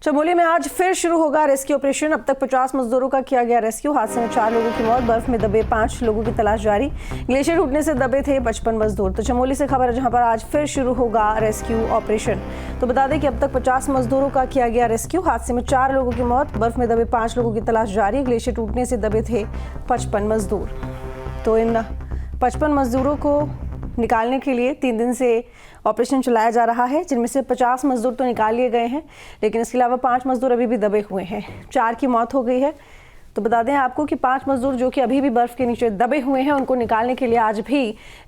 चमोली में आज फिर शुरू होगा रेस्क्यू ऑपरेशन। अब तक 50 मजदूरों का किया गया रेस्क्यू। हादसे में 4 लोगों की मौत, बर्फ में दबे 5 लोगों की तलाश जारी। ग्लेशियर टूटने से दबे थे 55 मजदूर। तो चमोली से खबर है जहां पर आज फिर शुरू होगा रेस्क्यू ऑपरेशन। तो बता दें कि अब तक 50 मजदूरों का किया गया रेस्क्यू। हादसे में 4 लोगों की मौत, बर्फ में दबे 5 लोगों की तलाश जारी। ग्लेशियर टूटने से दबे थे 55 मजदूर। तो इन 55 मजदूरों को निकालने के लिए 3 दिन से ऑपरेशन चलाया जा रहा है, जिनमें से 50 मजदूर तो निकाल लिए गए हैं, लेकिन इसके अलावा 5 मजदूर अभी भी दबे हुए हैं। 4 की मौत हो गई है। तो बता दें आपको कि 5 मजदूर जो कि अभी भी बर्फ के नीचे दबे हुए हैं, उनको निकालने के लिए आज भी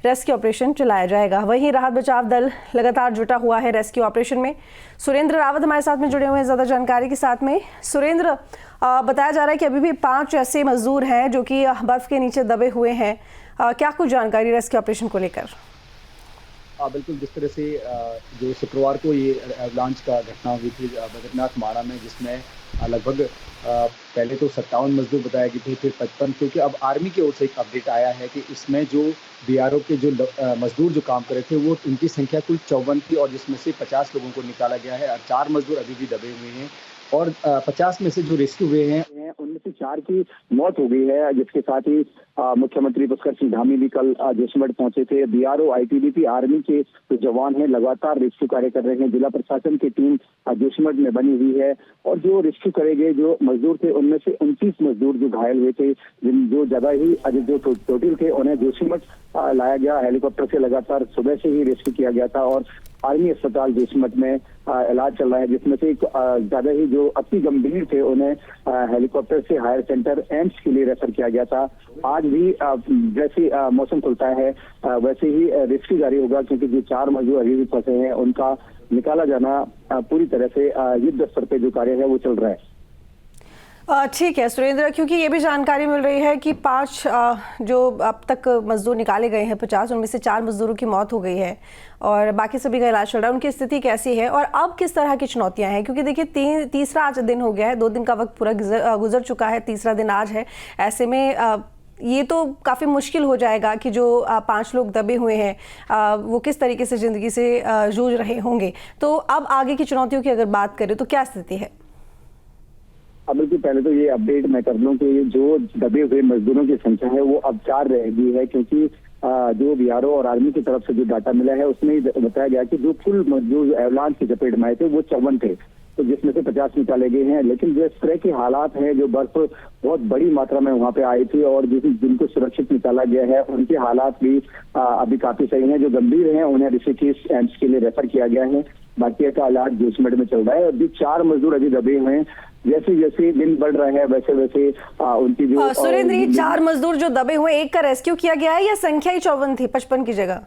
रेस्क्यू ऑपरेशन चलाया जाएगा। वहीं राहत बचाव दल लगातार जुटा हुआ है रेस्क्यू ऑपरेशन में। सुरेंद्र रावत हमारे साथ में जुड़े हुए हैं ज़्यादा जानकारी के साथ में। सुरेंद्र, बताया जा रहा है कि अभी भी 5 ऐसे मजदूर हैं जो कि बर्फ के नीचे दबे हुए हैं। क्या कुछ जानकारी रेस्क्यू ऑपरेशन को लेकर? बिल्कुल, जिस तरह से जो शुक्रवार को ये एवलांच का घटना हुई थी बद्रीनाथ माड़ा में, जिसमें लगभग पहले तो 57 मजदूर बताए गए थे, फिर 55, क्योंकि अब आर्मी की ओर से एक अपडेट आया है कि इसमें जो बीआरओ के जो मजदूर जो काम कर रहे थे वो उनकी संख्या कुल 54 थी, और जिसमें से 50 लोगों को निकाला गया है और 4 मजदूर अभी भी दबे हुए हैं। और 50 में से जो रेस्क्यू हुए हैं उनमें से 4 की मौत हो गई है, जिसके साथ ही मुख्यमंत्री पुष्कर सिंह धामी भी कल जोशीमठ पहुंचे थे। बीआरओ, आईटीबीपी, आर्मी के जो जवान हैं लगातार रेस्क्यू कार्य कर रहे हैं। जिला प्रशासन की टीम जोशीमठ में बनी हुई है, और जो रेस्क्यू करे गए जो मजदूर थे उनमें से 29 मजदूर जो घायल हुए थे, जो ज्यादा ही जो टोटल थे, उन्हें जोशीमठ लाया गया हेलीकॉप्टर से। लगातार सुबह से ही रेस्क्यू किया गया था और आर्मी अस्पताल जोशीमठ में इलाज चल रहा है, जिसमें से ज्यादा ही जो अति गंभीर थे उन्हें हेलीकॉप्टर से हायर सेंटर एम्स के लिए रेफर किया गया था। आज भी जैसे मौसम खुलता है वैसे ही रेस्क्यू जारी होगा, क्योंकि जो 4 मजदूर अभी भी फंसे हैं उनका निकाला जाना पूरी तरह से युद्ध स्तर पे जो कार्य है वो चल रहा है। ठीक है सुरेंद्र, क्योंकि ये भी जानकारी मिल रही है कि 5 जो अब तक मजदूर निकाले गए हैं 50, उनमें से 4 मजदूरों की मौत हो गई है और बाकी सभी का इलाज चल रहा है। उनकी स्थिति कैसी है और अब किस तरह की चुनौतियां हैं? क्योंकि देखिए तीसरा आज दिन हो गया है, 2 दिन का वक्त पूरा गुजर चुका है, तीसरा दिन आज है। ऐसे में ये तो काफ़ी मुश्किल हो जाएगा कि जो 5 लोग दबे हुए हैं वो किस तरीके से ज़िंदगी से जूझ रहे होंगे। तो अब आगे की चुनौतियों की अगर बात करें तो क्या स्थिति है? बिल्कुल, पहले तो ये अपडेट मैं कर दूं कि जो दबे हुए मजदूरों की संख्या है वो अब 4 रह गई है, क्योंकि जो बीआरओ और आर्मी की तरफ से जो डाटा मिला है उसमें बताया गया कि जो कुल मजदूर एवलांच की चपेट में आए थे वो 54 थे, तो जिसमें से 50 निकाले गए हैं। लेकिन जिस तरह के हालात हैं, जो बर्फ बहुत बड़ी मात्रा में वहां पे आई थी और जिनको सुरक्षित निकाला गया है उनके हालात भी अभी काफी सही हैं। जो गंभीर हैं उन्हें ऋषिकेश एम्स के लिए रेफर किया गया है, बाकी का इलाज जोशीमठ में चल रहा है। और भी 4 मजदूर अभी दबे हुए हैं। जैसे जैसे दिन बढ़ रहा है वैसे वैसे उनकी जो सुरेंद्र, ये 4 मजदूर जो दबे हुए, एक का रेस्क्यू किया गया है या संख्या ही 54 थी 55 की जगह?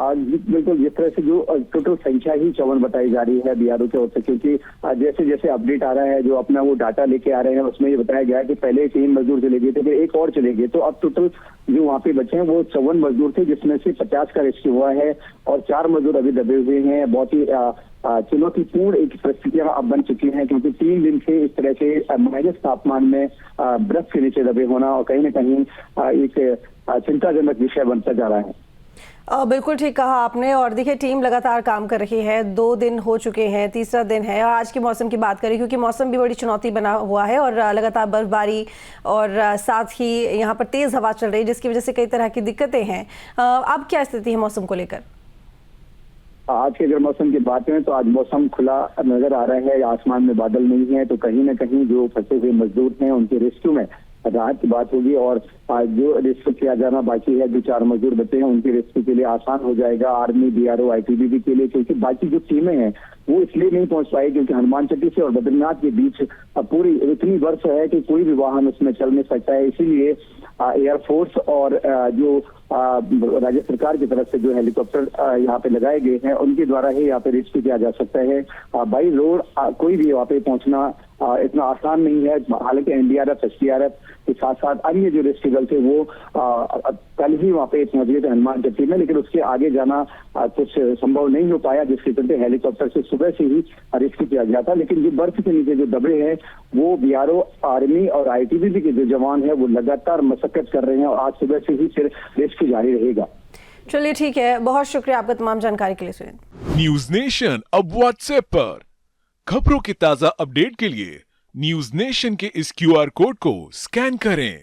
बिल्कुल, जिस तरह से जो टोटल संख्या ही 54 बताई जा रही है बीआरओ की ओर से, क्योंकि जैसे जैसे अपडेट आ रहा है, जो अपना वो डाटा लेके आ रहे हैं उसमें ये बताया गया है कि पहले 3 मजदूर चले गए थे, फिर एक और चले गए, तो अब टोटल जो वहाँ पे बचे हैं वो 54 मजदूर थे, जिसमें से 50 का रेस्क्यू हुआ है और 4 मजदूर अभी दबे हुए हैं। बहुत ही चुनौतीपूर्ण एक परिस्थितियां अब बन चुकी हैं, क्योंकि 3 दिन से इस तरह से माइनस तापमान में बर्फ के नीचे दबे होना और कहीं ना कहीं एक चिंताजनक विषय बनता जा रहा है। बिल्कुल ठीक कहा आपने। और देखिए टीम लगातार काम कर रही है, 2 दिन हो चुके हैं, तीसरा दिन है। और आज के मौसम की बात करें, क्योंकि मौसम भी बड़ी चुनौती बना हुआ है और लगातार बर्फबारी और साथ ही यहाँ पर तेज़ हवा चल रही है, जिसकी वजह से कई तरह की दिक्कतें हैं। अब क्या स्थिति है मौसम को लेकर? आज के अगर मौसम की बात करें तो आज मौसम खुला नजर आ रहा है, आसमान में बादल नहीं है, तो कहीं ना कहीं जो फंसे हुए मजदूर हैं उनके रेस्क्यू में राहत की बात होगी। और जो रेस्क्यू किया जाना बाकी है, जो 4 मजदूर बचे हैं उनके रेस्क्यू के लिए आसान हो जाएगा आर्मी, बीआरओ, आईटीबीपी के लिए, क्योंकि बाकी जो टीमें हैं वो इसलिए नहीं पहुंच पाई क्योंकि हनुमान चट्टी से और बद्रीनाथ के बीच पूरी इतनी बर्फ है कि कोई भी वाहन उसमें चल नहीं सकता है। इसीलिए एयरफोर्स और जो राज्य सरकार की तरफ से जो हेलीकॉप्टर यहाँ पे लगाए गए हैं उनके द्वारा ही यहाँ पे रेस्क्यू किया जा सकता है। बाई रोड कोई भी वहाँ पे पहुंचना इतना आसान नहीं है। हालांकि एनडीआरएफ, एसडीआरएफ के साथ साथ अन्य जो रेस्क्यू दल थे वो कल ही वहाँ पे पहुंच गए थे हनुमान चट्टी में, लेकिन उसके आगे जाना कुछ संभव नहीं हो पाया, जिसके चलते हेलीकॉप्टर से सुबह से ही रेस्क्यू किया गया था। लेकिन जो बर्फ के नीचे जो दबे हैं वो बीआरओ, आर्मी और आईटीबीपी के जो जवान है वो लगातार मशक्कत कर रहे हैं और आज सुबह से ही फिर रेस्क्यू जारी रहेगा। चलिए ठीक है, बहुत शुक्रिया आपका तमाम जानकारी के लिए सुरेंद्र। न्यूज नेशन अब व्हाट्सएप पर खबरों के ताजा अपडेट के लिए न्यूज नेशन के इस क्यूआर कोड को स्कैन करें